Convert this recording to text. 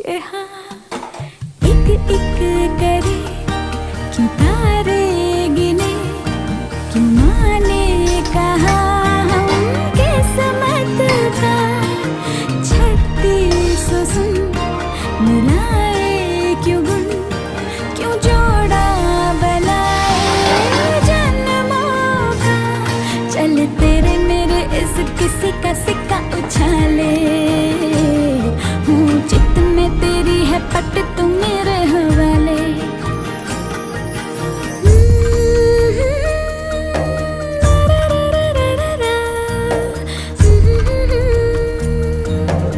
हाँ एक एक करे क्यों तारे गिने, क्यों माने कहा हम किस्मत का 36 सुन मिलाए क्यों गुण, क्यों जोड़ा बनाए जन्मों का। चल तेरे मेरे इस किसी का सिक्का उछाले।